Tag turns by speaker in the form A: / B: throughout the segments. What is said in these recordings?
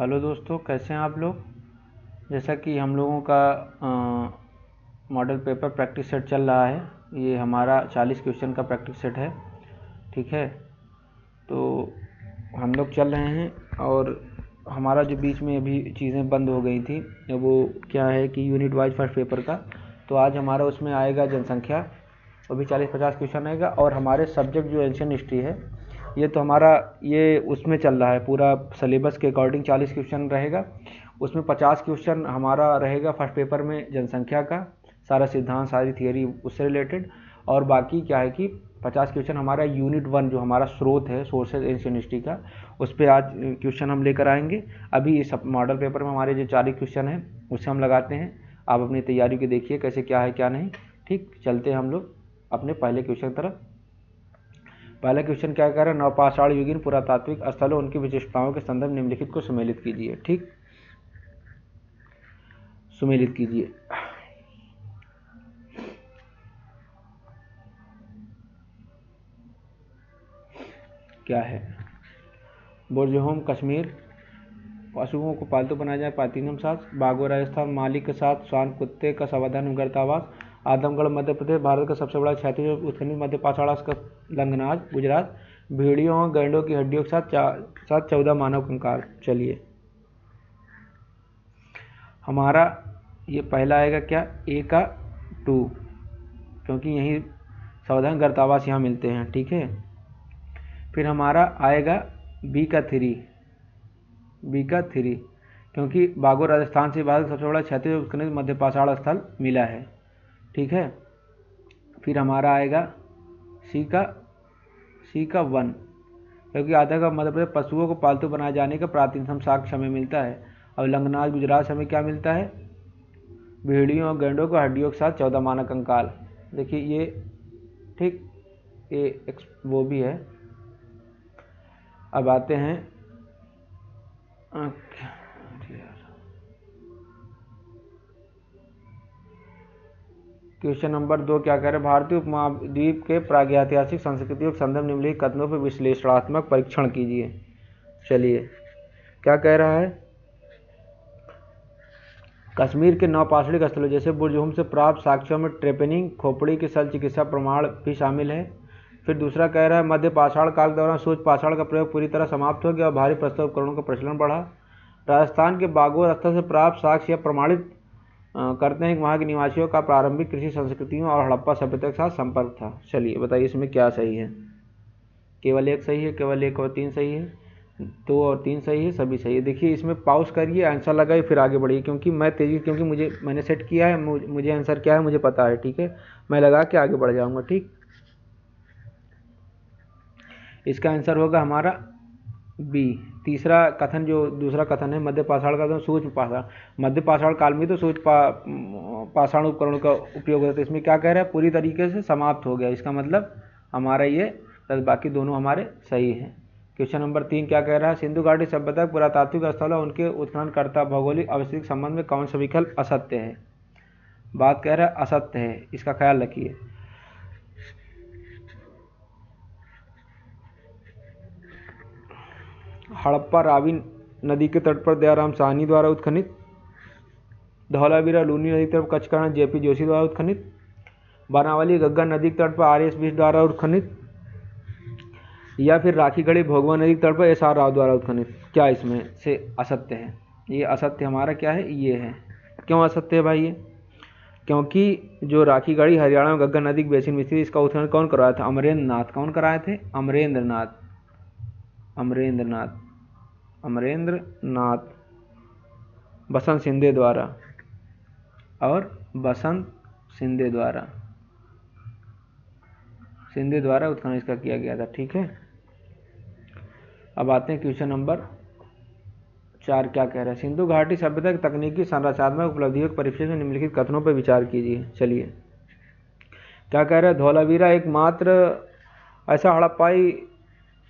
A: Hello दोस्तों, कैसे हैं आप लोग। जैसा कि हम लोगों का मॉडल पेपर प्रैक्टिस सेट चल रहा है। ये हमारा 40 क्वेश्चन का प्रैक्टिस सेट है। ठीक है, तो हम लोग चल रहे हैं और हमारा जो बीच में अभी चीज़ें बंद हो गई थी वो क्या है कि यूनिट वाइज फर्स्ट पेपर का। तो आज हमारा उसमें आएगा जनसंख्या, वो भी 40-50 क्वेश्चन आएगा। और हमारे सब्जेक्ट जो एंशिएंट हिस्ट्री है ये तो हमारा ये उसमें चल रहा है, पूरा सिलेबस के अकॉर्डिंग 40 क्वेश्चन रहेगा। उसमें 50 क्वेश्चन हमारा रहेगा फर्स्ट पेपर में जनसंख्या का, सारा सिद्धांत सारी थियरी उससे रिलेटेड। और बाकी क्या है कि 50 क्वेश्चन हमारा यूनिट 1 जो हमारा स्रोत है, सोर्सेज एंशिएंट हिस्ट्री का, उस पर आज क्वेश्चन हम लेकर आएंगे। अभी इस मॉडल पेपर में हमारे जो 40 क्वेश्चन हैं उससे हम लगाते हैं। आप अपनी तैयारी के देखिए कैसे क्या है क्या नहीं। ठीक, चलते हैं हम लोग अपने पहले क्वेश्चन की तरफ। पहला क्वेश्चन क्या कह रहा है, नवपाषाण युगीन पुरातात्विक स्थलों उनकी विशेषताओं के संदर्भ निम्नलिखित को सुमेलित कीजिए। ठीक, सुमेलित कीजिए। क्या है, बुर्जहोम कश्मीर, पशुओं को पालतू बनाया जाए पातीनम साथ, बागो राजस्थान, माली के साथ श्वान कुत्ते का संवर्धन गर्तावास, आदमगढ़ मध्य प्रदेश भारत का सबसे बड़ा क्षैतिज उत्खनन मध्य पाषाण का लंगनाज गुजरात, भेड़ियों और गैंडों की हड्डियों के साथ 14 मानव कंकाल। चलिए, हमारा ये पहला आएगा क्या, ए का 2, क्योंकि यही संवर्धन गर्तावास यहाँ मिलते हैं। ठीक है, फिर हमारा आएगा बी का 3, बी का 3, क्योंकि बागो राजस्थान से भारत सबसे बड़ा क्षैतिज उत्खनन मध्य पाषाण स्थल मिला है। ठीक है, फिर हमारा आएगा सी का 1, क्योंकि आधा का मध्य प्रदेश पशुओं को पालतू बनाए जाने का प्राचीनतम साक्ष्य हमें मिलता है। और लंगनाज गुजरात से हमें क्या मिलता है, भेड़ियों और गैंडों को हड्डियों के साथ 14 मानव कंकाल। देखिए ये ठीक, ये वो भी है। अब आते हैं क्वेश्चन नंबर 2। क्या कह रहे हैं, भारतीय उपमहाद्वीप के प्रागैतिहासिक संस्कृतियों के संदर्भ निम्नलिखित कथनों पर विश्लेषणात्मक परीक्षण कीजिए। चलिए, क्या कह रहा है, कश्मीर के नवपाषाणिक स्थलों जैसे बुर्जहोम से प्राप्त साक्ष्यों में ट्रेपेनिंग खोपड़ी की शल्य चिकित्सा प्रमाण भी शामिल है। फिर दूसरा कह रहा है, मध्य पाषाण काल के दौरान सूच पाषाण का प्रयोग पूरी तरह समाप्त हो गया और भारी प्रस्तुत उपकरणों का प्रचलन बढ़ा। राजस्थान के बागोर स्थल से प्राप्त साक्ष्य प्रमाणित करते हैं कि वहाँ के निवासियों का प्रारंभिक कृषि संस्कृतियों और हड़प्पा सभ्यता के साथ संपर्क था। चलिए बताइए इसमें क्या सही है। केवल एक सही है, केवल 1 और 3 सही है, 2 और 3 सही है, सभी सही है। देखिए इसमें पॉज करिए, आंसर लगाइए, फिर आगे बढ़िए, क्योंकि मैं तेज़ी, क्योंकि मैंने सेट किया है, मुझे आंसर क्या है मुझे पता है। ठीक है, मैं लगा के आगे बढ़ जाऊँगा। ठीक, इसका आंसर होगा हमारा बी। तीसरा कथन, जो दूसरा कथन है, मध्य पाषाण का तो सूक्ष्म पाषाण, मध्य पाषाण काल में तो सूक्ष्म पाषाण उपकरणों का उपयोग होता है। इसमें क्या कह रहा है, पूरी तरीके से समाप्त हो गया, इसका मतलब हमारा ये, बाकी दोनों हमारे सही हैं। क्वेश्चन नंबर 3 क्या कह रहा है, सिंधु घाटी सभ्यता पुरातात्विक स्थल और उनके उत्खननकर्ता भौगोलिक अवस्थिति संबंध में कौन सा विकल्प असत्य है। बात कह रहा है असत्य है, इसका ख्याल रखिए। हड़प्पा रावी नदी के तट पर दयाराम साहनी द्वारा उत्खनित, धौलावीरा लूनी नदी के तट पर कचकरण जेपी जोशी द्वारा उत्खनित, बनावली गग्गा नदी के तट पर आर.एस. बिष्ट द्वारा उत्खनित, या फिर राखीगढ़ी भोगवा नदी के तट पर एस.आर. राव द्वारा उत्खनित। क्या इसमें से असत्य है। ये असत्य हमारा क्या है, ये है। क्यों असत्य है भाई ये, क्योंकि जो राखीगढ़ी हरियाणा में गग्गा नदी के बेसिन में स्थित, इसका उत्खनन कौन करवाया था, अमरेंद्र नाथ। कौन कराए थे, अमरेंद्र नाथ बसंत शिंदे द्वारा, और बसंत शिंदे द्वारा उत्खनन इसका किया गया था। ठीक है, अब आते हैं क्वेश्चन नंबर 4। क्या कह रहा है, सिंधु घाटी सभ्यता की तकनीकी संरचनात्मक उपलब्धियों के परिप्रेक्ष्य में निम्नलिखित कथनों पर विचार कीजिए। चलिए, क्या कह रहा है, धौलावीरा एकमात्र ऐसा हड़प्पाई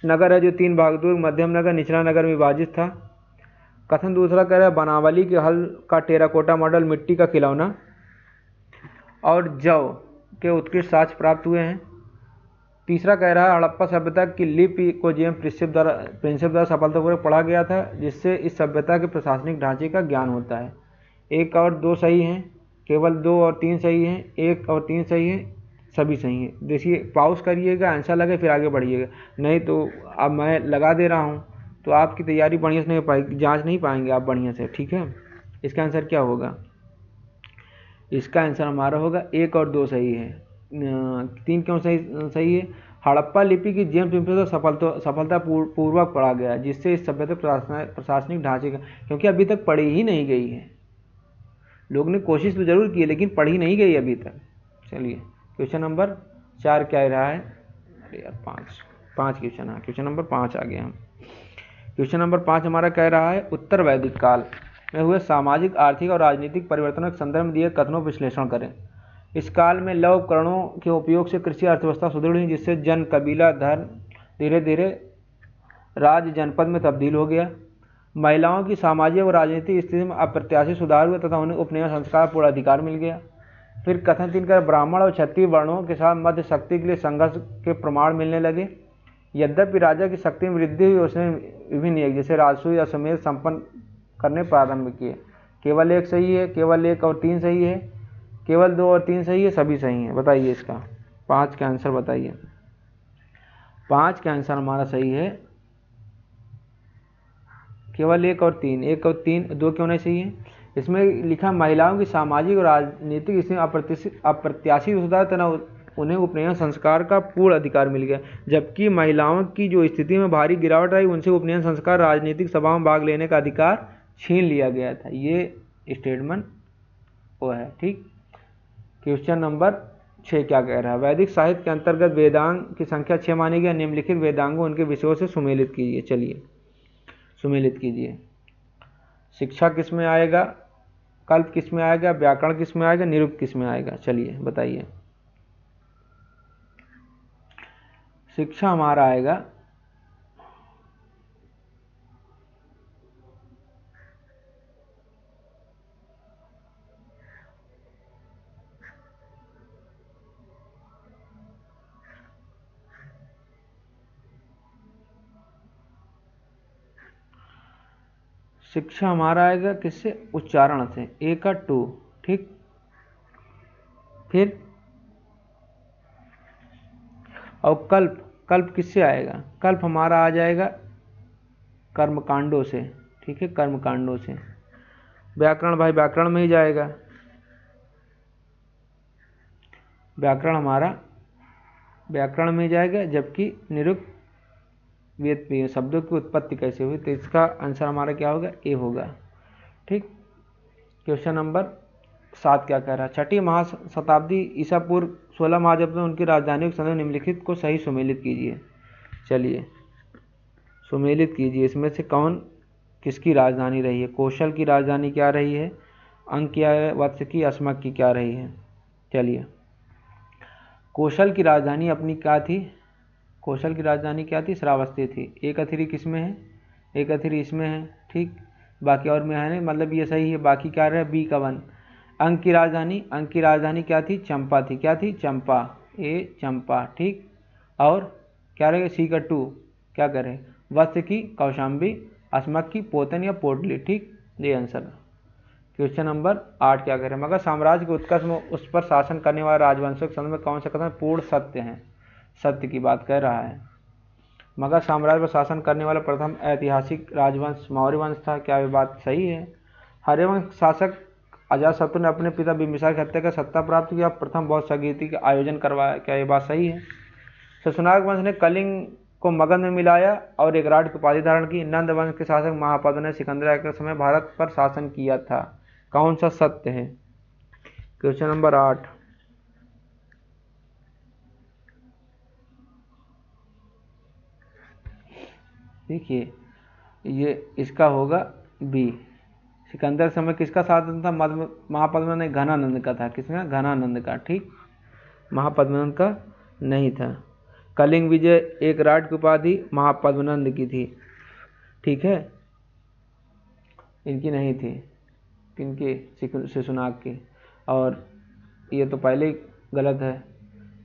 A: नगर है जो 3 भाग दूर मध्यम नगर निचला नगर में विभाजित था। कथन दूसरा कह रहा है, बनावली के हल का टेराकोटा मॉडल मिट्टी का खिलौना और जव के उत्कृष्ट साक्ष्य प्राप्त हुए हैं। तीसरा कह रहा है हड़प्पा सभ्यता की लिपि को जेम्स प्रिंसेप द्वारा सफलतापूर्वक पढ़ा गया था, जिससे इस सभ्यता के प्रशासनिक ढांचे का ज्ञान होता है। 1 और 2 सही हैं, केवल 2 और 3 सही हैं, 1 और 3 सही हैं, सभी सही हैं। देखिए पॉज करिएगा, आंसर लगे फिर आगे बढ़िएगा, नहीं तो अब मैं लगा दे रहा हूँ तो आपकी तैयारी बढ़िया से नहीं हो पाएगी, जाँच नहीं पाएंगे आप बढ़िया से। ठीक है, इसका आंसर क्या होगा? इसका आंसर हमारा होगा 1 और 2 सही है। 3 क्यों सही है? हड़प्पा लिपि की जेम्स प्रिंसेप सफलतापूर्वक पढ़ा गया, जिससे इस सभ्यता प्रशासनिक ढांचे का, क्योंकि अभी तक पढ़ी ही नहीं गई है। लोग ने कोशिश तो जरूर की है लेकिन पढ़ी नहीं गई अभी तक। चलिए क्वेश्चन नंबर 4 क्या रहा है? अरे यार 5 क्वेश्चन है, क्वेश्चन नंबर 5 आ गया हम। क्वेश्चन नंबर 5 हमारा कह रहा है उत्तर वैदिक काल में हुए सामाजिक, आर्थिक और राजनीतिक परिवर्तनों के संदर्भ में दिए कथनों विश्लेषण करें। इस काल में लौह उपकरणों के उपयोग से कृषि अर्थव्यवस्था सुदृढ़ हुई, जिससे जन, कबीला, धर्म धीरे धीरे राज्य जनपद में तब्दील हो गया। महिलाओं की सामाजिक और राजनीतिक स्थिति में अप्रत्याशित सुधार हुआ तथा उन्हें उपनयन संस्कार पूर्ण अधिकार मिल गया। फिर कथन 3 का ब्राह्मण और क्षत्रिय वर्णों के साथ मध्य शक्ति के लिए संघर्ष के प्रमाण मिलने लगे। यद्यपि राजा की शक्ति में वृद्धि हुई, उसने विभिन्न यज्ञ जैसे राजसूय या अश्वमेध संपन्न करने प्रारंभ किए। केवल 1 सही है, केवल 1 और 3 सही है, केवल 2 और 3 सही है, सभी सही हैं। बताइए इसका 5 का आंसर बताइए। 5 का आंसर हमारा सही है केवल 1 और 3। 1 और 3, 2 क्यों नहीं सही है? इसमें लिखा महिलाओं की सामाजिक और राजनीतिक स्थिति में अप्रत्याशित सुधार तथा उन्हें उपनयन संस्कार का पूर्ण अधिकार मिल गया। जबकि महिलाओं की जो स्थिति में भारी गिरावट आई, उनसे उपनयन संस्कार, राजनीतिक सभाओं में भाग लेने का अधिकार छीन लिया गया था। ये स्टेटमेंट वो है। ठीक, क्वेश्चन नंबर 6 क्या कह रहा है? वैदिक साहित्य के अंतर्गत वेदांग की संख्या 6 मानी गई। निम्नलिखित वेदांगों उनके विषयों से सुमेलित कीजिए। चलिए सुमेलित कीजिए। शिक्षा किस में आएगा, कल्प किस में आएगा, व्याकरण किस में आएगा, निरुक्त किस में आएगा? चलिए बताइए। शिक्षा हमारा आएगा शिक्षा हमारा आएगा किससे? उच्चारण से, ए का 2। ठीक, फिर और कल्प किससे आएगा? कल्प हमारा आ जाएगा कर्मकांडों से। ठीक है, कर्मकांडों से। व्याकरण भाई व्याकरण में ही जाएगा, व्याकरण हमारा व्याकरण में जाएगा। जबकि निरुक्त व्युत्पत्ति, शब्दों की उत्पत्ति कैसे हुई, तो इसका आंसर हमारा क्या होगा? ए होगा। ठीक, क्वेश्चन नंबर 7 क्या कह रहा है? 6ठी महाशताब्दी ईसा पूर्व 16 महाजब में उनकी राजधानी के संदर्भ निम्नलिखित को सही सुमेलित कीजिए। चलिए सुमेलित कीजिए। इसमें से कौन किसकी राजधानी रही है? कौशल की राजधानी क्या रही है? अंक क्या है? वत्स की, अस्मक की क्या रही है? चलिए, कौशल की राजधानी अपनी क्या थी? कौशल की राजधानी क्या थी? श्रावस्ती थी। एक अथिरी किस में है? एक अथिरी इसमें है। ठीक, बाकी और में है नहीं, मतलब ये सही है। बाकी क्या रहा? बी का 1। अंक की राजधानी क्या थी? चंपा थी। क्या थी? चंपा, ए चंपा। ठीक, और क्या रहेगा? सी का 2 क्या करें? वत्स की कौशाम्बी, अस्मक की पोतन या पोटली। ठीक, ये आंसर। क्वेश्चन नंबर 8 क्या करें? मगध साम्राज्य के उत्कर्ष में उस पर शासन करने वाले राजवंशों के संदर्भ में कौन सा कथन पूर्ण सत्य है? सत्य की बात कह रहा है। मगध साम्राज्य पर शासन करने वाला प्रथम ऐतिहासिक राजवंश मौर्य वंश था। क्या ये बात सही है? हर्यवंश शासक अजातशत्रु ने अपने पिता बिंबिसार की हत्या कर सत्ता प्राप्त किया, प्रथम बौद्ध संगीति का आयोजन करवाया। क्या ये बात सही है? शशनाग वंश ने कलिंग को मगध में मिलाया और एक राट की उपाधि धारण की। नंद वंश के शासक महापद्म ने सिकंदर के समय भारत पर शासन किया था। कौन सा सत्य है? Question number 8। देखिए ये इसका होगा बी। सिकंदर समय किसका शासन था? महापद्म ने घनानंद का था। किसका? घनानंद का। ठीक, महापद्मनंद का नहीं था। कलिंग विजय एक राट की उपाधि महापद्मनंद की थी। ठीक है, इनकी नहीं थी, किनकी? शिशुनाग की। और ये तो पहले ही गलत है।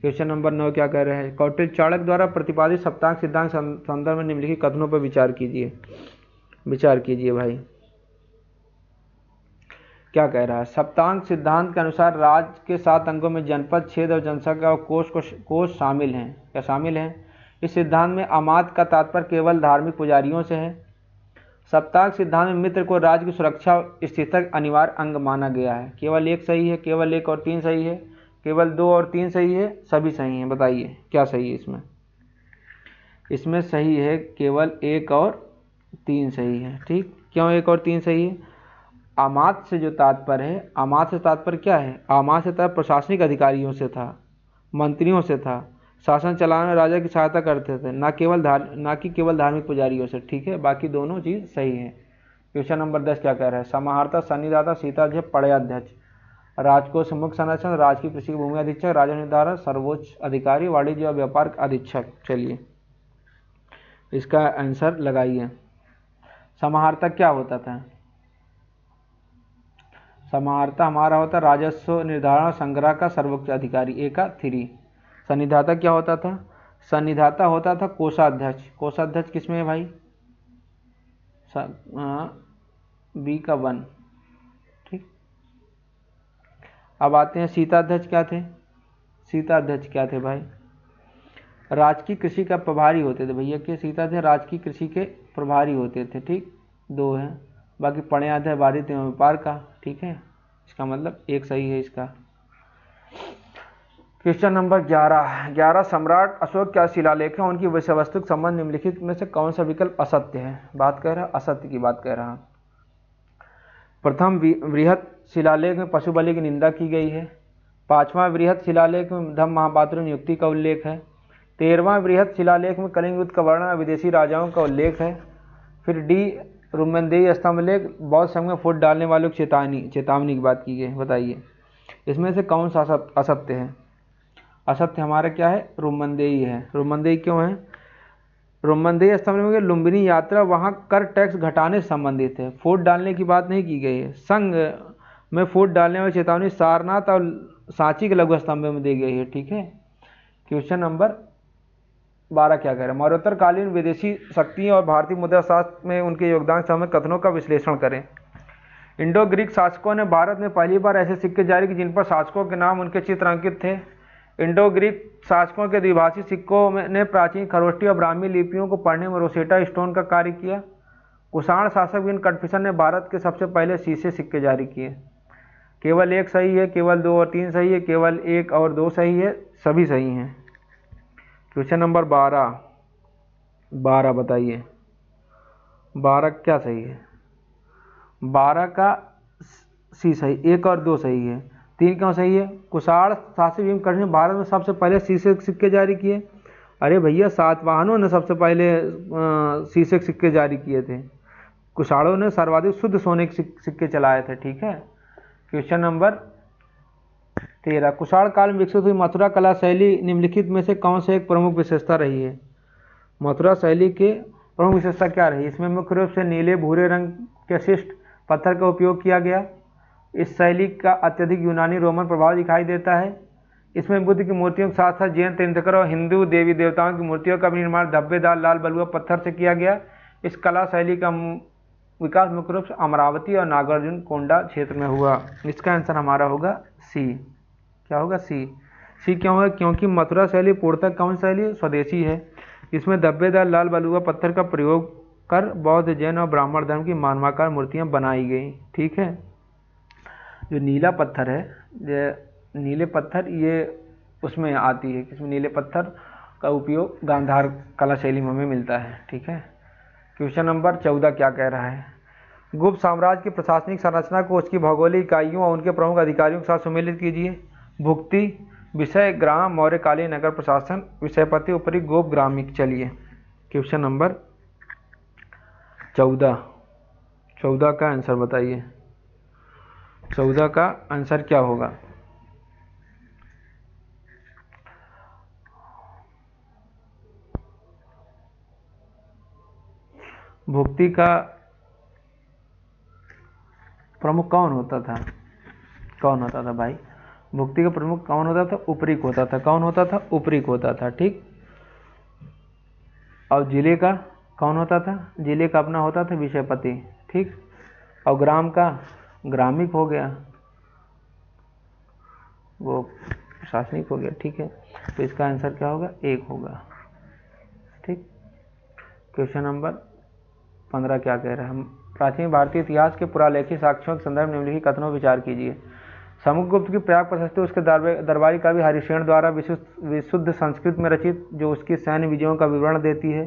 A: क्वेश्चन नंबर 9 क्या कह रहे हैं, कौटिल्य चाणक्य द्वारा प्रतिपादित सप्तांग सिद्धांत संदर्भ में निम्नलिखित कथनों पर विचार कीजिए। विचार कीजिए भाई, क्या कह रहा है। सप्तांग सिद्धांत के अनुसार राज्य के 7 अंगों में जनपद, क्षेत्र और जनसंख्या और कोष शामिल हैं। क्या शामिल हैं? इस सिद्धांत में अमात्य का तात्पर्य केवल धार्मिक पुजारियों से है। सप्तांग सिद्धांत में मित्र को राज्य की सुरक्षा स्थिति का अनिवार्य अंग माना गया है। केवल एक सही है, केवल 1 और 3 सही है, केवल 2 और 3 सही है, सभी सही हैं। बताइए क्या सही है इसमें? इसमें सही है केवल 1 और 3 सही है। ठीक, क्यों 1 और 3 सही है? अमात्य से जो तात्पर्य है, अमात्य से तात्पर्य क्या है? अमात्य से तात्पर्य प्रशासनिक अधिकारियों से था, मंत्रियों से था, शासन चलाने में राजा की सहायता करते थे, ना कि केवल धार्मिक पुजारियों से। ठीक है, बाकी दोनों चीज़ सही है। क्वेश्चन नंबर 10 क्या कह रहा है, समाहर्ता, सन्निधाता, सीताध्यक्ष, पड़याध्यक्ष, राजकोष मुख्य संरक्षण, राजकीय कृषि भूमि अधीक्षक, राजस्व निर्धारक, सर्वोच्च अधिकारी, वाणिज्य और व्यापार अधीक्षक। चलिए इसका आंसर लगाइए। समाहर्ता क्या होता था? समाहर्ता हमारा होता राजस्व निर्धारण और संग्रह का सर्वोच्च अधिकारी, ए का 3। सन्निधाता क्या होता था? सन्निधाता होता था कोषाध्यक्ष। कोषाध्यक्ष किसमें है भाई? बी का 1। ठीक, अब आते हैं सीताध्यक्ष क्या थे? सीताध्यक्ष क्या थे भाई? राजकीय कृषि का प्रभारी होते थे भैया। के सीताध्यक्ष राजकीय कृषि के प्रभारी होते थे। ठीक, 2 हैं, बाकी पड़याध्यक्ष वाणिज्य एवं व्यापार का। ठीक है, इसका मतलब 1 सही है इसका। क्वेश्चन नंबर 11 सम्राट अशोक क्या शिलालेख है, उनकी विषय वस्तु के संबंध निम्नलिखित में से कौन सा विकल्प असत्य है? बात कह रहा असत्य की बात कह रहा। प्रथम वृहत शिलालेख में पशु बलि की निंदा की गई है। 5वां वृहत शिलालेख में धम्म महापात्र नियुक्ति का उल्लेख है। 13वां वृहत शिलालेख में कलिंग युद्ध का वर्णन विदेशी राजाओं का उल्लेख है। फिर डी रुम्मदेई स्तंभलेख बौद्ध संघ में फूट डालने वालों की चेतावनी की बात की गई। बताइए इसमें से कौन सा असत्य है? असत्य हमारा क्या है? रुम्मदेई है। रुम्मदेई क्यों है? रुम्मदेई स्तंभ में लुम्बिनी यात्रा वहाँ कर टैक्स घटाने से संबंधित है, फूट डालने की बात नहीं की गई है। संघ में फूट डालने वाली चेतावनी सारनाथ और सांची के लघु स्तंभ में दी गई है। ठीक है, क्वेश्चन नंबर 12 क्या कह रहे हैं, मरणोत्तर कालीन विदेशी शक्तियों और भारतीय मुद्रा शास्त्र में उनके योगदान समय कथनों का विश्लेषण करें। इंडो ग्रीक शासकों ने भारत में पहली बार ऐसे सिक्के जारी किए जिन पर शासकों के नाम उनके चित्र अंकित थे। इंडो ग्रीक शासकों के द्विभाषी सिक्कों ने प्राचीन खरोष्टी और ब्राह्मी लिपियों को पढ़ने में रोसेटा स्टोन का कार्य किया। कुषाण शासक विन कटफिशन ने भारत के सबसे पहले शीशे सिक्के जारी किए। केवल 1 सही है, केवल 2 और 3 सही है, केवल 1 और 2 सही है, सभी सही हैं। क्वेश्चन नंबर 12 बताइए 12 क्या सही है? 12 का सी सही, 1 और 2 सही है, 3 क्यों सही है? कुषाण शासक भीम कटफिशन ने भारत में सबसे पहले शीशे सिक्के जारी किए। अरे भैया सातवाहनों ने सबसे पहले शीशे सिक्के जारी किए थे। कुषाणों ने सर्वाधिक शुद्ध सोने के सिक्के चलाए थे। ठीक है, क्वेश्चन नंबर 13 कुषाण काल में विकसित हुई मथुरा कला शैली निम्नलिखित में से कौन से एक प्रमुख विशेषता रही है? मथुरा शैली के प्रमुख विशेषता क्या रही? इसमें मुख्य रूप से नीले भूरे रंग के शिष्ट पत्थर का उपयोग किया गया। इस शैली का अत्यधिक यूनानी रोमन प्रभाव दिखाई देता है। इसमें बुद्ध की मूर्तियों के साथ साथ जैन तीर्थंकर और हिंदू देवी देवताओं की मूर्तियों का भी निर्माण धब्बेदार लाल बलुआ पत्थर से किया गया। इस कला शैली का विकास मुख्य रूप से अमरावती और नागार्जुन कोंडा क्षेत्र में हुआ। इसका आंसर हमारा होगा सी। क्या होगा? सी क्यों है? क्योंकि मथुरा शैली पूर्णतः कौन शैली? स्वदेशी है। इसमें धब्बेदार लाल बलुआ पत्थर का प्रयोग कर बौद्ध, जैन और ब्राह्मण धर्म की मानवाकार मूर्तियाँ बनाई गई। ठीक है, जो नीला पत्थर है, ये नीले पत्थर ये उसमें आती है, इसमें नीले पत्थर का उपयोग गांधार कला शैली में हमें मिलता है। ठीक है, क्वेश्चन नंबर 14 क्या कह रहा है, गुप्त साम्राज्य की प्रशासनिक संरचना को उसकी भौगोलिक इकाइयों और उनके प्रमुख अधिकारियों के साथ सम्मिलित कीजिए। भुक्ति, विषय ग्राम, मौर्यकालीन नगर प्रशासन, विषयपति, ऊपरी, गोप, ग्रामिक। चलिए क्वेश्चन नंबर 14 का आंसर बताइए। 14 का आंसर क्या होगा? भुक्ति का प्रमुख कौन होता था? कौन होता था भाई? भुक्ति का प्रमुख कौन होता था? उपरीक होता था। कौन होता था? उपरीक होता था। ठीक। और जिले का कौन होता था? जिले का अपना होता था विषयपति। ठीक। और ग्राम का ग्रामिक हो गया, वो प्रशासनिक हो गया। ठीक है, तो इसका आंसर क्या होगा? 1 होगा। ठीक। क्वेश्चन नंबर 15 क्या कह रहा है? हम प्राचीन भारतीय इतिहास के पुरालेखी साक्ष्यों के संदर्भ निम्नलिखित कथनों विचार कीजिए। समुद्रगुप्त की प्रयाग प्रशस्ति उसके दरबारी काव्य हरिशेन द्वारा विशुद्ध संस्कृत में रचित, जो उसकी सैन्य विजयों का विवरण देती है।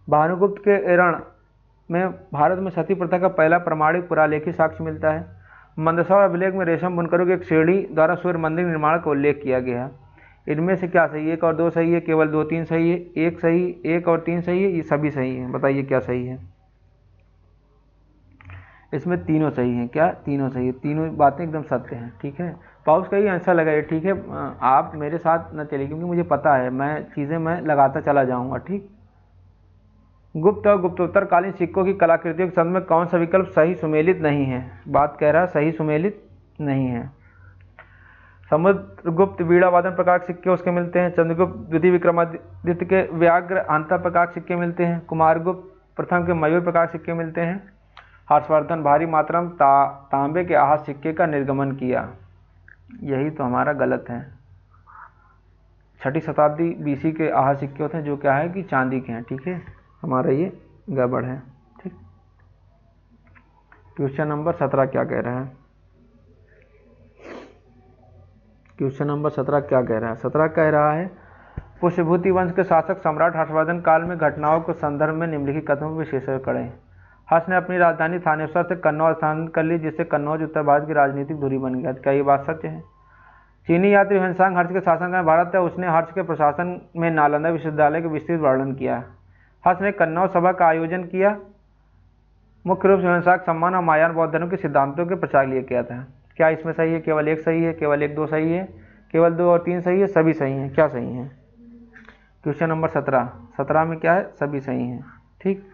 A: भानुगुप्त के एरण में भारत में सती प्रथा का पहला प्रमाणिक पुरालेखी साक्ष्य मिलता है। मंदसौर अभिलेख में रेशम बुनकरों की एक श्रेणी द्वारा सूर्य मंदिर निर्माण का उल्लेख किया गया है। इनमें से क्या सही है? 1 और 2 सही है, केवल 2 3 सही है, 1 सही, 1 और 3 सही है, ये सभी सही है। बताइए क्या सही है? इसमें तीनों सही हैं। क्या? तीनों सही है, तीनों बातें एकदम सत्य हैं। ठीक है, पाउस का ही आंसर लगाइए। ठीक है, आप मेरे साथ न चलिए, क्योंकि मुझे पता है, मैं चीज़ें मैं लगाता चला जाऊंगा। ठीक। गुप्त और गुप्तोत्तरकालीन सिक्कों की कलाकृतियों के संदर्भ में कौन सा विकल्प सही सुमेलित नहीं है? बात कह रहा है सही सुमेलित नहीं है। समुद्रगुप्त वीणा वादन प्रकार के सिक्के उसके मिलते हैं। चंद्रगुप्त द्वितीय विक्रमादित्य के व्याघ्र अंतर प्रकार के सिक्के मिलते हैं। कुमारगुप्त प्रथम के मयूर प्रकार के सिक्के मिलते हैं। हर्षवर्धन भारी मात्रा में तांबे के आहत सिक्के का निर्गमन किया। यही तो हमारा गलत है। 6वीं शताब्दी BC के आहत सिक्के होते हैं, जो क्या है कि चांदी के हैं। ठीक है, हमारा ये गड़बड़ है। ठीक। क्वेश्चन नंबर 17 क्या कह रहा है? क्वेश्चन नंबर 17 क्या कह रहा है? 17 कह रहा है, पुष्यभूति वंश के शासक सम्राट हर्षवर्धन काल में घटनाओं के संदर्भ में निम्नलिखित कथनों में विशेषण करें। हर्ष ने अपनी राजधानी थानेश्वर से कन्नौज स्थानांतरित कर ली, जिससे कन्नौज उत्तर भारत की राजनीतिक धुरी बन गया। क्या ये बात सच है? चीनी यात्री ह्वेनसांग हर्ष के शासन में भारत है। उसने हर्ष के प्रशासन में नालंदा विश्वविद्यालय का विस्तृत वर्णन किया। हर्ष ने कन्नौज सभा का आयोजन किया, मुख्य रूप से ह्वेनसांग सम्मान और महायान बौद्ध धर्म के सिद्धांतों के प्रचार के लिए किया था। क्या इसमें सही है? केवल 1 सही है, केवल 1 2 सही है, केवल 2 और 3 सही है, सभी सही हैं। क्या सही है? क्वेश्चन नंबर 17 में क्या है? सभी सही हैं। ठीक।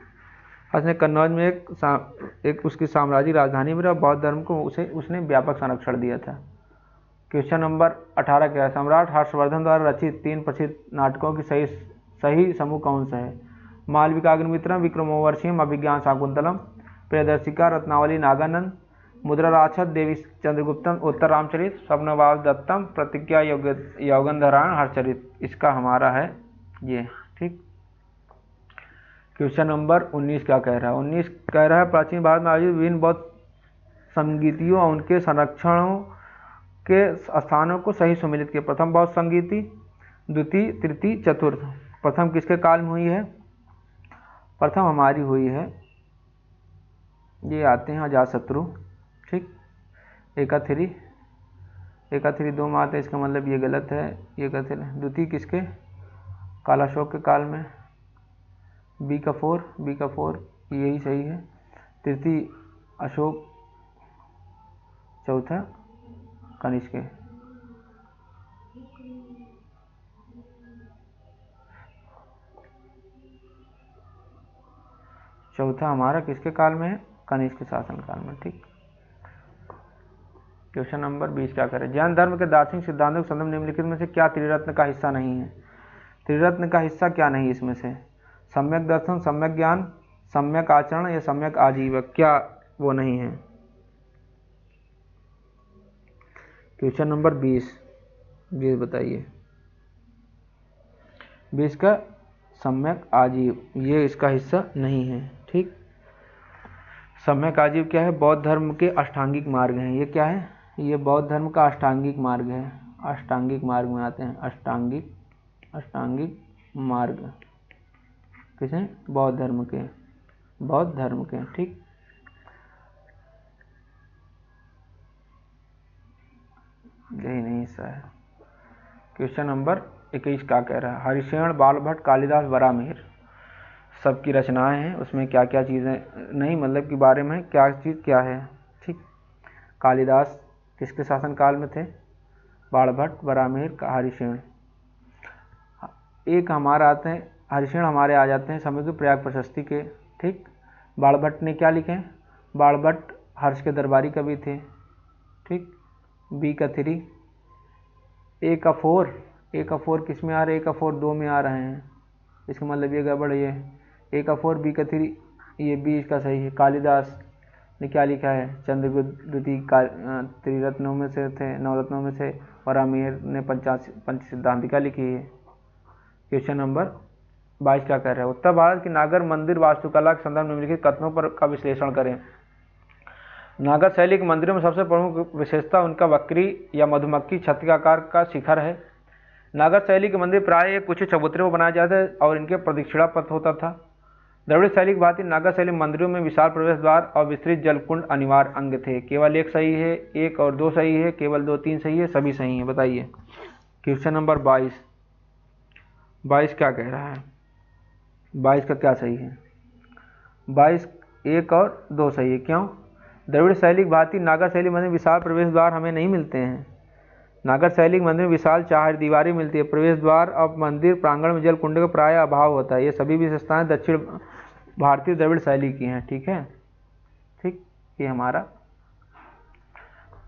A: हर्ष ने कन्नौज में एक उसकी साम्राज्यिक राजधानी में बौद्ध धर्म को उसने व्यापक संरक्षण दिया था। क्वेश्चन नंबर 18 क्या है? सम्राट हर्षवर्धन द्वारा रचित 3 प्रसिद्ध नाटकों की सही समूह कौन सा है? मालविकाग्निमित्रम, विक्रमोर्वशीयम, अभिज्ञान शाकुंतलम, प्रियदर्शिका, रत्नावली नागानंद, मुद्रा राक्षस, देवी चंद्रगुप्तम, उत्तर रामचरित, स्वप्नवास दत्तम, प्रतिज्ञा यौगंधरायण, हर्षचरित। इसका हमारा है ये। ठीक। क्वेश्चन नंबर 19 क्या कह रहा है? 19 कह रहा है, प्राचीन भारत में आयोजित विभिन्न बौद्ध संगीतियों और उनके संरक्षणों के स्थानों को सही सुमेलित किया। प्रथम बौद्ध संगीति, द्वितीय, तृतीय, चतुर्थ। प्रथम किसके काल में हुई है? प्रथम हमारी हुई है, ये आते हैं अजातशत्रु। ठीक। एकाथेरी 2 में आते हैं, इसका मतलब ये गलत है। ये कहते हैं द्वितीय किसके? कालाशोक के काल में। बी का 4 यही सही है। तृतीय अशोक, चौथा कनिष्क। चौथा हमारा किसके काल में है? कनिष्क के शासन काल में। ठीक। क्वेश्चन नंबर 20 क्या करें? जैन धर्म के दार्शनिक सिद्धांतों के संदर्भ निम्नलिखित में से क्या त्रिरत्न का हिस्सा नहीं है? त्रिरत्न का हिस्सा क्या नहीं इसमें से? सम्यक दर्शन, सम्यक ज्ञान, सम्यक आचरण या सम्यक आजीवक, क्या वो नहीं है? क्वेश्चन नंबर 20 बताइए। 20 का सम्यक आजीव, ये इसका हिस्सा नहीं है। ठीक। सम्यक आजीव क्या है? बौद्ध धर्म के अष्टांगिक मार्ग हैं। ये क्या है? ये बौद्ध धर्म का अष्टांगिक मार्ग है। अष्टांगिक मार्ग में आते हैं। अष्टांगिक मार्ग किसे? बौद्ध धर्म के। ठीक। यही नहीं हिस्सा है। क्वेश्चन नंबर 21 क्या कह रहा है? हरिशेन, बालभट्ट, कालिदास, बराहमिहिर सबकी रचनाएं हैं, उसमें क्या क्या चीज़ें नहीं, मतलब के बारे में क्या चीज़ क्या है। ठीक। कालिदास किसके शासन काल में थे? बालभट्ट, बराहमिहिर, हरिशेन। एक हमारा आते हैं, हरिशेन हमारे आ जाते हैं समय की प्रयाग प्रशस्ति के। ठीक। बालभट्ट ने क्या लिखे? बालभट्ट हर्ष के दरबारी कवि थे। ठीक। बी का 3 ए का 4, ए का 4 किस में आ रहा है, ए का 4 2 में आ रहे हैं, इसका मतलब ये गड़बड़ है। ए का 4 बी का 3, ये बी इसका सही है। कालिदास ने क्या लिखा है, चंद्रगुप्त द्वितीय त्रिरत्नों में से थे, नवरत्नों में से, और आमेर ने पंच सिद्धांतिका लिखी है। क्वेश्चन नंबर 22 क्या कह रहा है, उत्तर भारत की नागर मंदिर वास्तुकला के संदर्भ में निम्नलिखित कथनों पर का विश्लेषण करें। नागर शैली के मंदिरों में सबसे प्रमुख विशेषता उनका वक्री या मधुमक्खी छत आकार का शिखर है। नागर शैली के मंदिर प्राय एक कुछ चबूतरे में बनाए जाते और इनके प्रदक्षिणा पथ होता था। द्रविड़ शैली की भांति नागर शैली मंदिरों में विशाल प्रवेश द्वार और विस्तृत जलकुंड अनिवार्य अंग थे। केवल एक सही है, एक और दो सही है, केवल 2 3 सही है, सभी सही है। बताइए क्वेश्चन नंबर 22 क्या कह रहा है, 22 का क्या सही है, 22 1 और 2 सही है। क्यों, द्रविड़ शैली की भांति नागर शैली मंदिर विशाल प्रवेश द्वार हमें नहीं मिलते हैं। नागर शैली के मंदिर में विशाल चार दीवारें मिलती है, प्रवेश द्वार और मंदिर प्रांगण में जल कुंड का प्राय अभाव होता है। ये सभी विशेषताएं दक्षिण भारतीय द्रविड़ शैली की हैं। ठीक है, ठीक, ये हमारा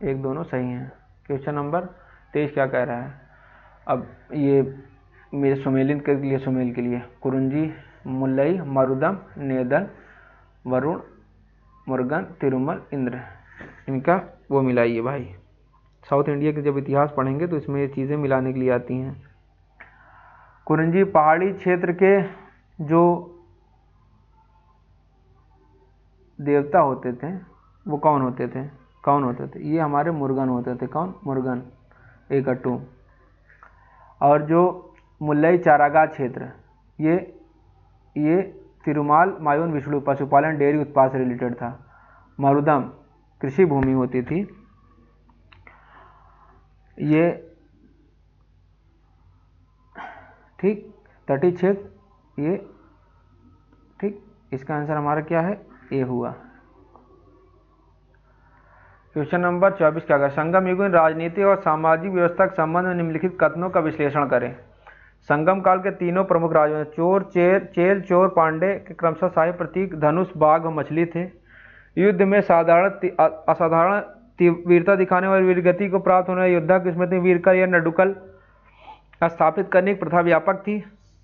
A: एक दोनों सही हैं। क्वेश्चन नंबर 23 क्या कह रहा है, अब ये मेरे सुमेलिन के लिए, सुमेल के लिए कुरुंजी, मुल्लई, मरुदम, नेदन, वरुण, मुर्गन, तिरुमल, इंद्र, इनका वो मिलाइए भाई। साउथ इंडिया के जब इतिहास पढ़ेंगे तो इसमें ये चीज़ें मिलाने के लिए आती हैं। कुरुंजी पहाड़ी क्षेत्र के जो देवता होते थे वो कौन होते थे, ये हमारे मुर्गन होते थे। कौन, मुर्गन, 1 और 2। और जो मुल्लई चारागाह क्षेत्र, ये तिरुमाल, मायून, विष्णु पशुपालन डेयरी उत्पाद से रिलेटेड था। मरुदम कृषि भूमि होती थी। ये ठीक, तटीय क्षेत्र, ये ठीक, इसका आंसर हमारा क्या है, ए हुआ। क्वेश्चन नंबर 24 क्या है, संगम युग में राजनीति और सामाजिक व्यवस्था के संबंध में निम्नलिखित कथनों का विश्लेषण करें। संगम काल के तीनों प्रमुख राजवंश चेल, चोर, पांडे के क्रमशः शाही प्रतीक धनुष, बाघ और मछली थे। युद्ध में असाधारण वीरता दिखाने वाली वीरगति को प्राप्त होने वाले योद्धा की स्मृति वीरकर या नडुकल स्थापित करने की प्रथा व्यापक थी।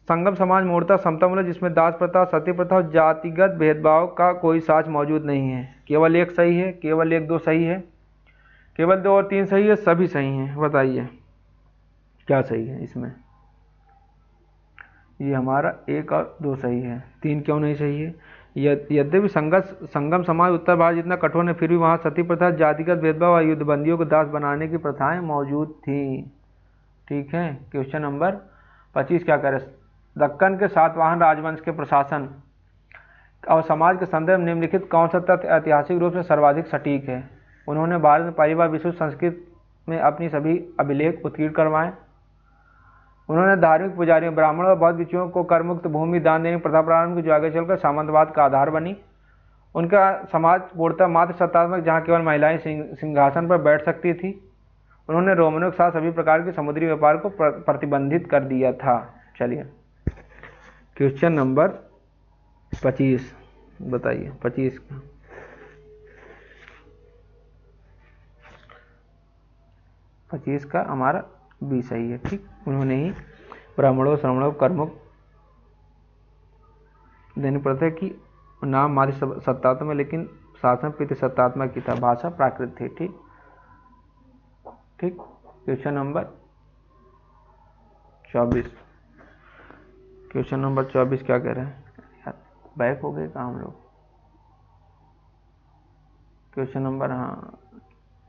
A: संगम समाज मूर्ता समतामूलक, जिसमें दास प्रथा, सती प्रथा और जातिगत भेदभाव का कोई साक्ष्य मौजूद नहीं है। केवल 1 सही है, केवल 1 2 सही है, केवल 2 और 3 सही है, सभी सही हैं। बताइए क्या सही है इसमें, ये हमारा 1 और 2 सही है, 3 क्यों नहीं सही है। यद्यपि संगम समाज उत्तर भारत जितना कठोर है, फिर भी वहाँ सती प्रथा, जातिगत भेदभाव और युद्धबंदियों को दास बनाने की प्रथाएं मौजूद थीं। ठीक है, क्वेश्चन नंबर 25 क्या करें, दक्कन के सातवाहन राजवंश के प्रशासन और समाज के संदर्भ में निम्नलिखित कौन सा तथ्य ऐतिहासिक रूप से सर्वाधिक सटीक है। उन्होंने भारत में पहली बार विश्व संस्कृत में अपनी सभी अभिलेख उत्कीर्ण करवाए। उन्होंने धार्मिक पुजारियों, ब्राह्मणों और बौद्ध भिक्षुओं को करमुक्त भूमि दान देने की प्रथा प्रारंभ की, जो आगे चलकर सामंतवाद का आधार बनी। उनका समाज पूर्णतः मात्र सत्तात्मक, जहाँ केवल महिलाएं सिंहासन पर बैठ सकती थी। उन्होंने रोमनों के साथ सभी प्रकार के समुद्री व्यापार को प्रतिबंधित कर दिया था। चलिए क्वेश्चन नंबर 25 बताइए, 25 का हमारा बी सही है। ठीक, उन्होंने ही ब्राह्मणों श्रमणों को कर्मों देनी पड़ता है कि नाम मात्र सत्तात्मक, लेकिन शासन पितृ सत्तात्मक की था, भाषा प्राकृत थी। ठीक, क्वेश्चन नंबर 24, क्वेश्चन नंबर 24 क्या कह रहे हैं, यार बैक हो गए कहाँ हम लोग। क्वेश्चन नंबर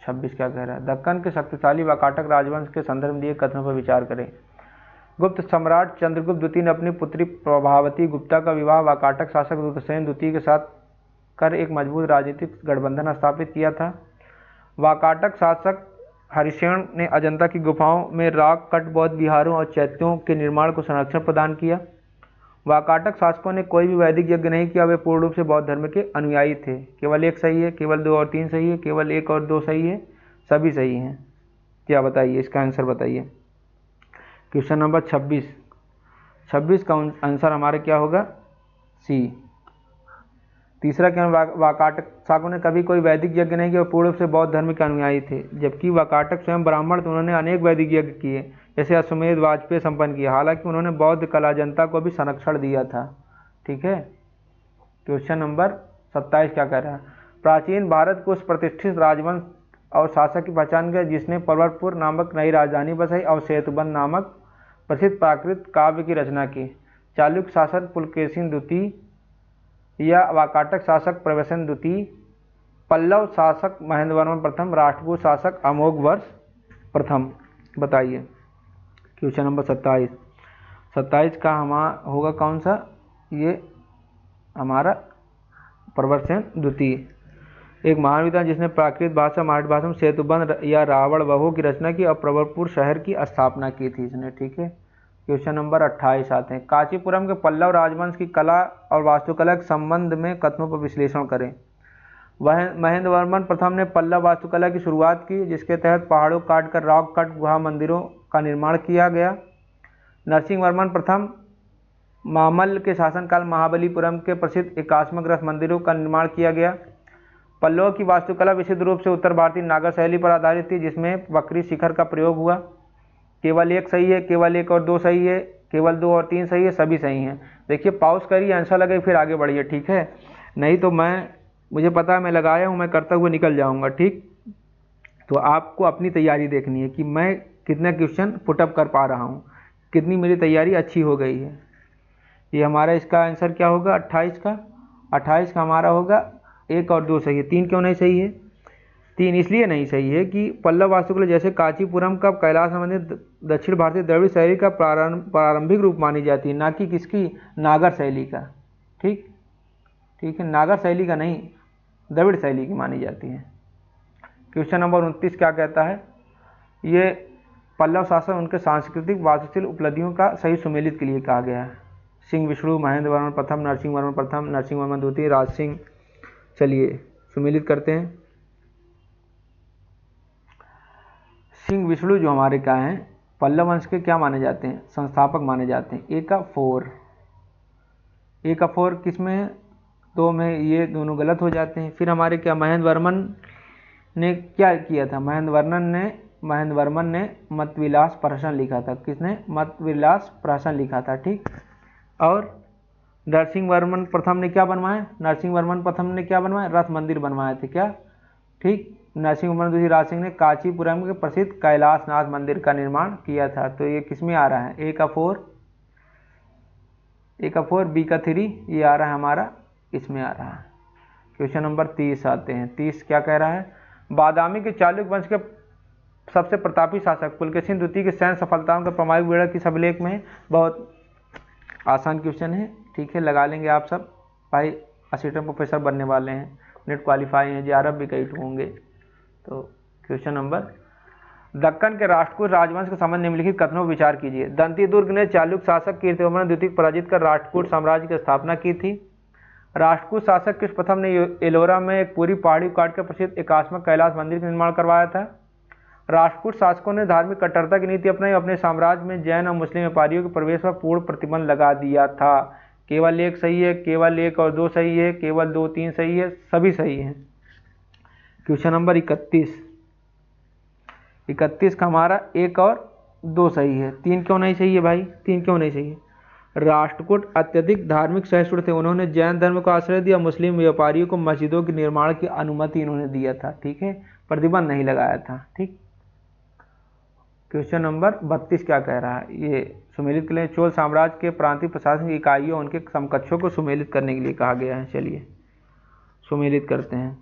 A: 26 क्या कह रहा है, दक्कन के शक्तिशाली वाकाटक राजवंश के संदर्भ में दिए कथनों पर विचार करें। गुप्त सम्राट चंद्रगुप्त द्वितीय ने अपनी पुत्री प्रभावती गुप्ता का विवाह वाकाटक शासक रुद्रसेन द्वितीय के साथ कर एक मजबूत राजनीतिक गठबंधन स्थापित किया था। वाकाटक शासक हरिसेन ने अजंता की गुफाओं में राग कट बौद्ध विहारों और चैत्यों के निर्माण को संरक्षण प्रदान किया। वाकाटक शासकों ने कोई भी वैदिक यज्ञ नहीं किया, वे पूर्ण रूप से बौद्ध धर्म के अनुयायी थे। केवल 1 सही है, केवल 2 और 3 सही है, केवल 1 और 2 सही है, सभी सही हैं। क्या बताइए इसका आंसर बताइए। क्वेश्चन नंबर 26 का आंसर हमारा क्या होगा, सी। तीसरा क्या, वाकाटक शासकों ने कभी कोई वैदिक यज्ञ नहीं किया और पूर्ण रूप से बौद्ध धर्म के अनुयायी थे, जबकि वाकाटक स्वयं ब्राह्मण थे, उन्होंने अनेक वैदिक यज्ञ किए, जैसे अश्वमेध वाजपेयी संपन्न किया। हालांकि उन्होंने बौद्ध कला जनता को भी संरक्षण दिया था। ठीक है। क्वेश्चन नंबर 27 क्या कह रहा है, प्राचीन भारत को उस प्रतिष्ठित राजवंश और शासक की पहचान किया जिसने पर्वतपुर नामक नई राजधानी बसाई और सेतुबंध नामक प्रसिद्ध प्राकृत काव्य की रचना की। चालुक्य शासक पुलकेशिन द्वितीय या वाकाटक शासक प्रवेशन द्वितीय, पल्लव शासक महेंद्र वर्मन प्रथम, राष्ट्रकूट शासक अमोघवर्ष प्रथम। बताइए। क्वेश्चन नंबर 27 का हमारा होगा कौन सा, ये हमारा प्रवेशन द्वितीय। एक महान विद्वान जिसने प्राकृत भाषा मराठी भाषा में सेतुबंध या रावण बहू की रचना की और प्रबलपुर शहर की स्थापना की थी इसने। ठीक है। क्वेश्चन नंबर 28 आते हैं, कांचीपुरम के पल्लव राजवंश की कला और वास्तुकला के संबंध में कथनों पर विश्लेषण करें। वह महेंद्र वर्मन प्रथम ने पल्लव वास्तुकला की शुरुआत की, जिसके तहत पहाड़ों काटकर रॉक कट गुहा मंदिरों का निर्माण किया गया। नरसिंह वर्मन प्रथम मामल्ल के शासनकाल महाबलीपुरम के प्रसिद्ध एकाश्मग्रस्त मंदिरों का निर्माण किया गया। पल्लवों की वास्तुकला विशुद्ध रूप से उत्तर भारतीय नागर शैली पर आधारित थी, जिसमें वक्री शिखर का प्रयोग हुआ। केवल एक सही है, केवल एक और दो सही है, केवल 2 और 3 सही है, सभी सही हैं। देखिए पॉज करिए, आंसर लगे फिर आगे बढ़िए। ठीक है, नहीं तो मुझे पता है मैं लगाया हूँ, मैं करता हुआ निकल जाऊँगा। ठीक, तो आपको अपनी तैयारी देखनी है कि मैं कितने क्वेश्चन पुटअप कर पा रहा हूँ, कितनी मेरी तैयारी अच्छी हो गई है। ये हमारा इसका आंसर क्या होगा 28 का हमारा होगा 1 और 2 सही है। 3 क्यों नहीं सही है? 3 इसलिए नहीं सही है कि पल्लव वास्तुकला जैसे कांचीपुरम का कैलाश संबंधित दक्षिण भारतीय द्रविड़ शैली का प्रारंभिक रूप मानी जाती है, ना कि किसकी, नागर शैली का। ठीक है, नागर शैली का नहीं, द्रविड़ शैली की मानी जाती है। क्वेश्चन नंबर 29 क्या कहता है, ये पल्लव शासन उनके सांस्कृतिक वास्तुशिल्प उपलब्धियों का सही सुमेलित के लिए कहा गया है। सिंह विष्णु, महेंद्र वर्मन प्रथम, नरसिंह वर्मन प्रथम, नरसिंह वर्मन द्वितीय, राज सिंह। चलिए सुमेलित करते हैं। सिंह विष्णु जो हमारे क्या हैं, पल्लव वंश के क्या माने जाते हैं, संस्थापक माने जाते हैं। ए का 4 किस में है, 2 में, ये दोनों गलत हो जाते हैं। फिर हमारे क्या, महेंद्र वर्मन ने क्या किया था, महेंद्र वर्मन ने मतविलास प्रहसन लिखा था। किसने, मतविलास प्रहसन लिखा था। ठीक, और नरसिंह वर्मन प्रथम ने क्या बनवाया, रथ मंदिर बनवाए थे क्या। ठीक, नरसिंह वर्मन द्वितीय राज सिंह ने कांचीपुरम के प्रसिद्ध कैलाशनाथ मंदिर का निर्माण किया था। तो ये किस में आ रहा है, ए का 4, बी का 3, ये आ रहा है हमारा, इसमें आ रहा है। क्वेश्चन नंबर 30 आते हैं। 30 क्या कह रहा है, बादामी के चालुक्य वंश के सबसे प्रतापी शासक पुलकेशिन द्वितीय की सैन्य सफलताओं का प्रामाणिक विवरण किस अभिलेख में है। बहुत आसान क्वेश्चन है। ठीक है, लगा लेंगे आप सब भाई, असिस्टेंट प्रोफेसर बनने वाले हैं, नेट क्वालिफाई हैं, JRF भी कई होंगे। तो क्वेश्चन नंबर, दक्कन के राष्ट्रकूट राजवंश के संबंध निम्नलिखित कथनों पर विचार कीजिए। दंती दुर्ग ने चालुक्य शासक कीर्तिवर्मन द्वितीय को पराजित कर राष्ट्रकूट साम्राज्य की स्थापना की थी। राष्ट्रकूट शासक कृष्ण प्रथम ने एलोरा में एक पूरी पहाड़ी काट कर प्रसिद्ध एकाश्मक कैलाश मंदिर का निर्माण करवाया था। राष्ट्रकूट शासकों ने धार्मिक कट्टरता की नीति अपनाई, अपने साम्राज्य में जैन और मुस्लिम व्यापारियों के प्रवेश पर पूर्ण प्रतिबंध लगा दिया था। केवल 1 सही है, केवल 1 और 2 सही है, केवल 2 3 सही है, सभी सही हैं। क्वेश्चन नंबर 31 का हमारा 1 और 2 सही है। 3 क्यों नहीं सही है भाई, 3 क्यों नहीं सही है? राष्ट्रकूट अत्यधिक धार्मिक सहिष्णु थे, उन्होंने जैन धर्म को आश्रय दिया, मुस्लिम व्यापारियों को मस्जिदों के निर्माण की अनुमति इन्होंने दिया था। ठीक है, प्रतिबंध नहीं लगाया था। ठीक, क्वेश्चन नंबर 32 क्या कह रहा है, ये सुमेलित के लिए चोल साम्राज्य के प्रांतीय प्रशासनिक इकाइयों उनके समकक्षों को सुमेलित करने के लिए कहा गया है। चलिए सुमेलित करते हैं।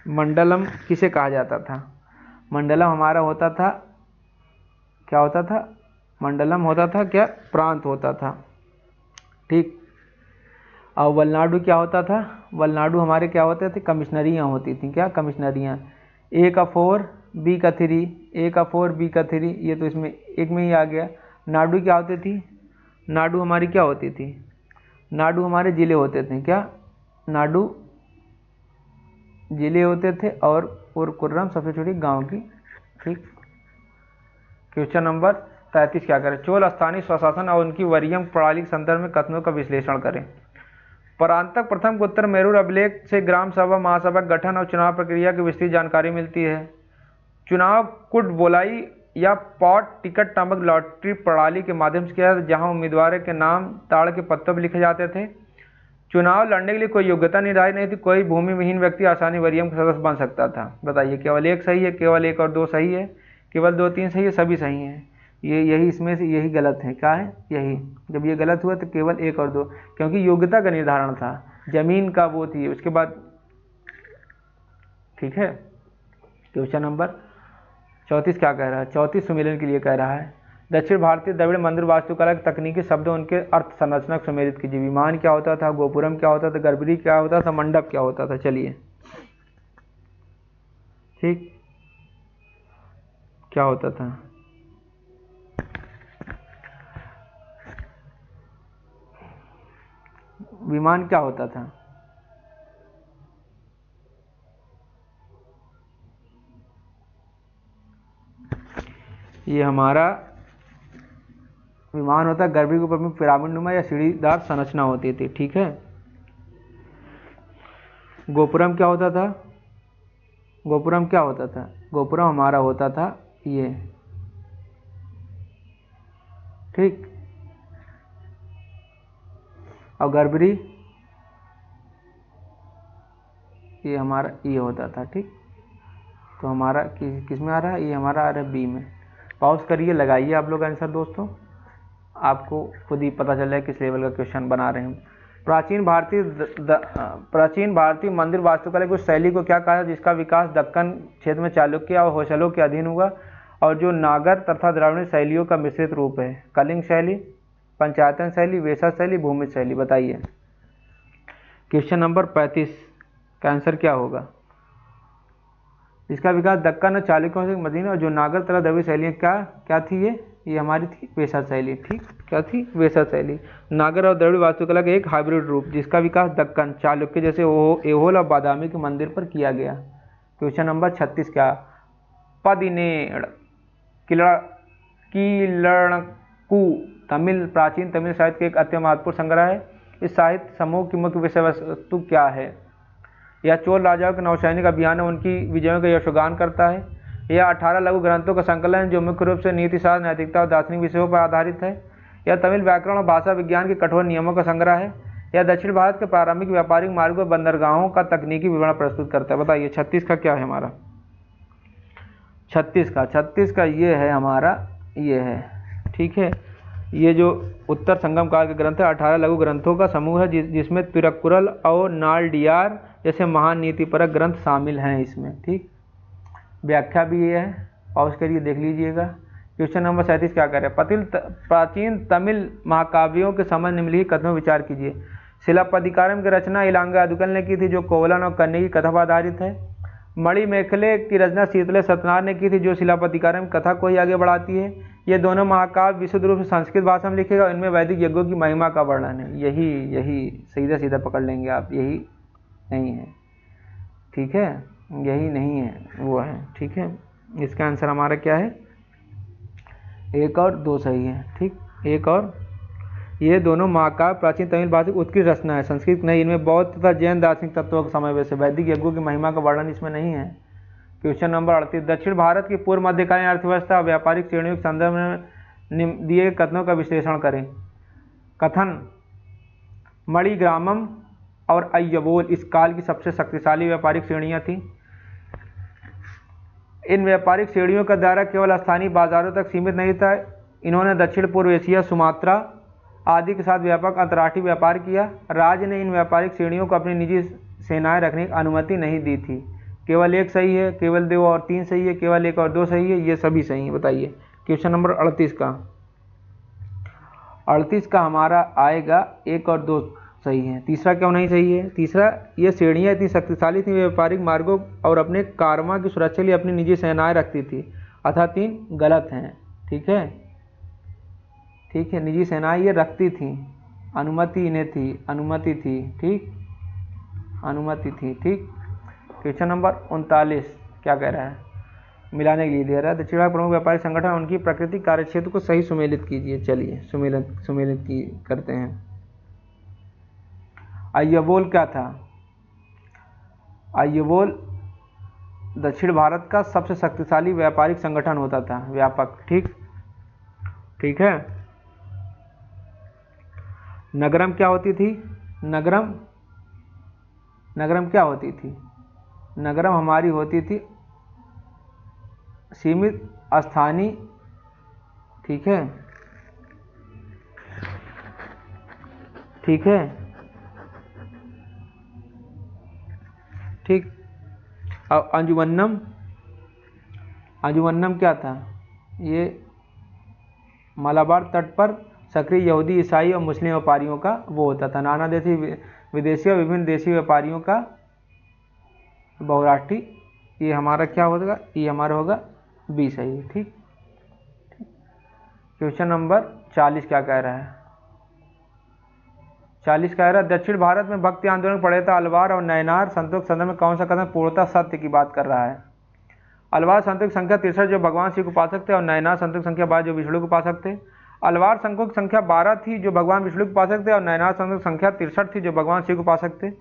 A: मंडलम किसे कहा जाता था, मंडलम हमारा होता था, क्या होता था, मंडलम होता था क्या, प्रांत होता था। ठीक, और वलनाडु क्या होता था, वलनाडु हमारे क्या होते थे, कमिश्नरियाँ होती थी। क्या, कमिश्नरियाँ। ए का 4, बी का 3, ए का 4, बी का 3, ये तो इसमें एक में ही आ गया। नाडु क्या होती थी, नाडु हमारी क्या होती थी, नाडु हमारे जिले होते थे। क्या, नाडु जिले होते थे, और कुर्रम सबसे छोटी गांव की। ठीक, क्वेश्चन नंबर 33 क्या करें, चोल स्थानीय स्वशासन और उनकी वरीयम प्रणाली के संदर्भ में कथनों का विश्लेषण करें। परांतक प्रथम को उत्तर मेरूर अभिलेख से ग्राम सभा महासभा गठन और चुनाव प्रक्रिया की विस्तृत जानकारी मिलती है। चुनाव कुट बोलाई या पॉट टिकट नामक लॉटरी प्रणाली के माध्यम से किया, जहां उम्मीदवार के नाम ताड़ के पत्तों पर लिखे जाते थे। चुनाव लड़ने के लिए कोई योग्यता निर्धारित नहीं थी, कोई भूमिहीन व्यक्ति आसानी वरीयम का सदस्य बन सकता था। बताइए, केवल एक सही है, केवल एक और दो सही है, केवल 2 3 सही है, सभी सही हैं। यही इसमें से यही गलत है। क्या है? यही। जब ये गलत हुआ तो केवल 1 और 2, क्योंकि योग्यता का निर्धारण था, जमीन का वो थी। उसके बाद ठीक है, क्वेश्चन नंबर 34 क्या कह रहा है? 34 सुमेलन के लिए कह रहा है, दक्षिण भारतीय द्रविड़ मंदिर वास्तुकला के तकनीकी शब्द उनके अर्थ संरचना को सुमेलित कीजिए। विमान क्या होता था, गोपुरम क्या होता था, गर्भगृह क्या होता था, मंडप क्या होता था? चलिए, ठीक, क्या होता था? विमान क्या होता था? ये हमारा विमान होता है, गर्भगृह के ऊपर में पिरामिड नुमा या सीढ़ीदार संरचना होती थी। ठीक है। गोपुरम क्या होता था? गोपुरम क्या होता था? गोपुरम हमारा होता था ये, ठीक। और गर्भगृह ये हमारा ये होता था, ठीक। तो हमारा किस में आ रहा है? ये हमारा आ रहा है बी में। पॉज करिए, लगाइए आप लोग आंसर दोस्तों, आपको खुद ही पता चल जाए किस लेवल का क्वेश्चन बना रहे हैं। प्राचीन भारतीय मंदिर वास्तुकला की उस शैली को क्या कहा, जिसका विकास दक्कन क्षेत्र में चालुक्य और होयसलों के अधीन हुआ और जो नागर तथा द्राविड़ शैलियों का मिश्रित रूप है? कलिंग शैली, पंचायतन शैली, वेसा शैली, भूमिज शैली? बताइए। क्वेश्चन नंबर 35 का आंसर क्या होगा? इसका विकास दक्कन और चालुक्यों से मदीना और जो नागर तथा द्रविड़ शैलियाँ क्या थी? ये हमारी थी वेसा शैली, ठीक। क्या थी? वेसा शैली। नागर और द्रविड़ वास्तुकला का एक हाइब्रिड रूप, जिसका विकास दक्कन, चालुक्य जैसे ऐहोल और बादामी के मंदिर पर किया गया। क्वेश्चन नंबर 36 क्या? पदिनेड़ कीलणकु तमिल प्राचीन तमिल साहित्य के एक अत्यंत महत्वपूर्ण संग्रह है। इस साहित्य समूह की मुख्य विषय वस्तु क्या है? यह चोल राजाओं के नौसैनिक अभियान और उनकी विजयों का यशोगान करता है। यह 18 लघु ग्रंथों का संकलन है, जो मुख्य रूप से नीतिशास्त्र, नैतिकता और दार्शनिक विषयों पर आधारित है। यह तमिल व्याकरण और भाषा विज्ञान के कठोर नियमों का संग्रह है। यह दक्षिण भारत के प्रारंभिक व्यापारिक मार्गों और बंदरगाहों का तकनीकी विवरण प्रस्तुत करता है। बताइए 36 का क्या है हमारा? 36 का ये है हमारा, ये है, ठीक है। ये जो उत्तर संगम काल के ग्रंथ है, 18 लघु ग्रंथों का समूह है, जिसमें तिरुक्कुरल और नालडियार जैसे महान नीतिपरक ग्रंथ शामिल हैं इसमें, ठीक। व्याख्या भी ये है, पॉज करिए देख लीजिएगा। क्वेश्चन नंबर 37 क्या कर रहे हैं? प्राचीन तमिल महाकाव्यों के समय निम्नलिखित कथनों पर विचार कीजिए। शिलापदिकारम की रचना इलांगा अदुकल ने की थी, जो कोवलन और कन्या की कथा पर आधारित है। मणिमेखले की रचना शीतले सत्यनारायण ने की थी, जो शिलापदिकारम कथा को ही आगे बढ़ाती है। ये दोनों महाकाव्य विशुद्ध रूप से संस्कृत भाषा में लिखे गए, इनमें वैदिक यज्ञों की महिमा का वर्णन है। यही सीधा सीधा पकड़ लेंगे आप, यही नहीं है, ठीक है, यही नहीं है, वो है, ठीक है। इसका आंसर हमारा क्या है? 1 और 2 सही है, ठीक। 1 और ये दोनों महाकाव्य प्राचीन तमिल भाषा की उत्कृष्ट रचना है, संस्कृत नहीं। इनमें बौद्ध तथा जैन दार्शनिक तत्वों का समावेश है, वैदिक यज्ञों की महिमा का वर्णन इसमें नहीं है। क्वेश्चन नंबर 38 दक्षिण भारत की पूर्व मध्यकालीन अर्थव्यवस्था और व्यापारिक श्रेणियों के संदर्भ में दिए गए कथनों का विश्लेषण करें। कथन: मणिग्रामम और अय्यवोल इस काल की सबसे शक्तिशाली व्यापारिक श्रेणियां थीं। इन व्यापारिक श्रेणियों का दायरा केवल स्थानीय बाजारों तक सीमित नहीं था। इन्होंने दक्षिण पूर्व एशिया, सुमात्रा आदि के साथ व्यापक अंतर्राष्ट्रीय व्यापार किया। राज्य ने इन व्यापारिक श्रेणियों को अपनी निजी सेनाएं रखने की अनुमति नहीं दी थी। केवल 1 सही है, केवल 2 और 3 सही है, केवल 1 और 2 सही है, ये सभी सही है। बताइए क्वेश्चन नंबर 38 का। 38 का हमारा आएगा 1 और 2 सही है। तीसरा क्यों नहीं सही है? तीसरा, ये श्रेणियाँ इतनी शक्तिशाली थी, व्यापारिक मार्गों और अपने कारवां की सुरक्षा के लिए अपनी निजी सेनाएं रखती थी, अतः 3 गलत हैं, ठीक है, ठीक है। निजी सेनाएं ये रखती थी, अनुमति इन्हें थी, अनुमति थी, ठीक, अनुमति थी, ठीक। क्वेश्चन नंबर 39 क्या कह रहा है? मिलाने के लिए दे रहा है। दक्षिण भारत प्रमुख व्यापारिक संगठन उनकी प्रकृति कार्यक्षेत्र को सही सुमेलित कीजिए। चलिए सुमेलित करते हैं। अय्यवोल क्या था? अय्यवोल दक्षिण भारत का सबसे शक्तिशाली व्यापारिक संगठन होता था, व्यापक। ठीक है। नगरम क्या होती थी? नगरम क्या होती थी? नगरम हमारी होती थी सीमित स्थानीय। ठीक है। ठीक। अब अंजुमन्नम क्या था? ये मलाबार तट पर सक्रिय यहूदी, ईसाई और मुस्लिम व्यापारियों का वो होता था, नाना देशी विदेशी और विभिन्न देशी व्यापारियों का बहुराष्ट्रीय। ये हमारा क्या होगा? ये हमारा होगा बी सही है। ठीक। क्वेश्चन नंबर 40 क्या कह रहा है? 40 कह रहा है दक्षिण भारत में भक्ति आंदोलन पड़े था अलवार और नयनार संतों के संदर्भ में कौन सा कथन पूर्णतः सत्य की बात कर रहा है? अलवार संतों की संख्या 63 जो भगवान शिव को उपासक थे, और नयनार संतों की संख्या 12 जो विष्णु को उपासक थे। अलवार संतों की संख्या 12 थी जो भगवान विष्णु के उपासक थे, और नयनार संतों की संख्या 63 थी जो भगवान शिव के उपासक थे।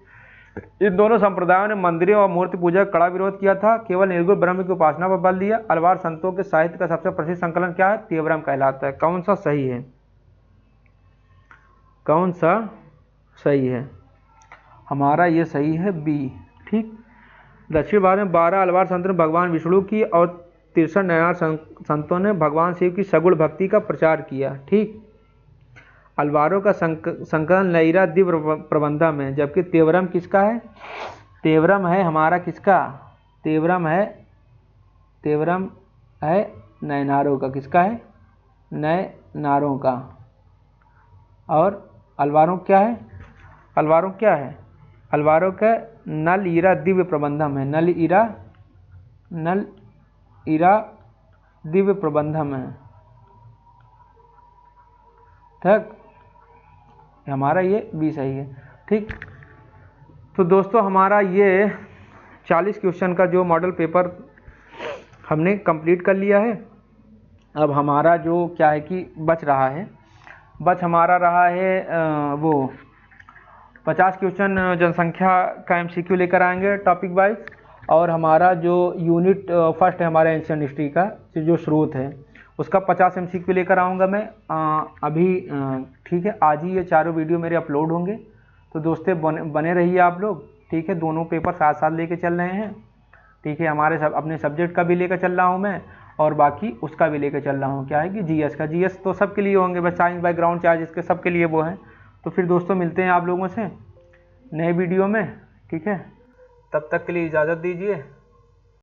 A: इन दोनों संप्रदायों ने मंदिरों और मूर्ति पूजा का कड़ा विरोध किया था, केवल निर्गुण ब्रह्म की उपासना पर बल दिया। अलवार संतों के साहित्य का सबसे प्रसिद्ध संकलन क्या है? तेवरम कहलाता है। कौन सा सही है? कौन सा सही है? हमारा ये सही है बी। ठीक। दक्षिण भारत में 12 अलवार संतों ने भगवान विष्णु की और 63 नयनार संतों ने भगवान शिव की सगुण भक्ति का प्रचार किया। ठीक। अलवारों का संकलन लईरा दिव्य प्रबंधम है, जबकि तेवरम किसका है? तेवरम है हमारा किसका? तेवरम है नयनारों का। किसका है? नयनारों का। और अलवारों क्या है? अलवारों का नल ईरा दिव्य प्रबंधम है। नल ईरा दिव्य प्रबंधम है। ठीक। हमारा ये भी सही है। ठीक। तो दोस्तों हमारा ये 40 क्वेश्चन का जो मॉडल पेपर हमने कंप्लीट कर लिया है। अब हमारा जो क्या है कि बच हमारा रहा है वो 50 क्वेश्चन जनसंख्या का MCQ लेकर आएंगे टॉपिक वाइज, और हमारा जो यूनिट फर्स्ट है हमारा एंशिएंट हिस्ट्री का जो स्रोत है उसका 50 MCQ लेकर आऊँगा मैं अभी। ठीक है। आज ही ये चारों वीडियो मेरे अपलोड होंगे, तो दोस्तों बने रहिए आप लोग। ठीक है। दोनों पेपर साथ साथ लेके चल रहे हैं। ठीक है। अपने सब्जेक्ट का भी लेकर चल रहा हूँ मैं, और बाकी उसका भी लेकर चल रहा हूँ क्या है कि GS तो सबके लिए होंगे, बस साइंस बैकग्राउंड चार्जेस के सबके लिए वो हैं। तो फिर दोस्तों मिलते हैं आप लोगों से नए वीडियो में। ठीक है। तब तक के लिए इजाज़त दीजिए।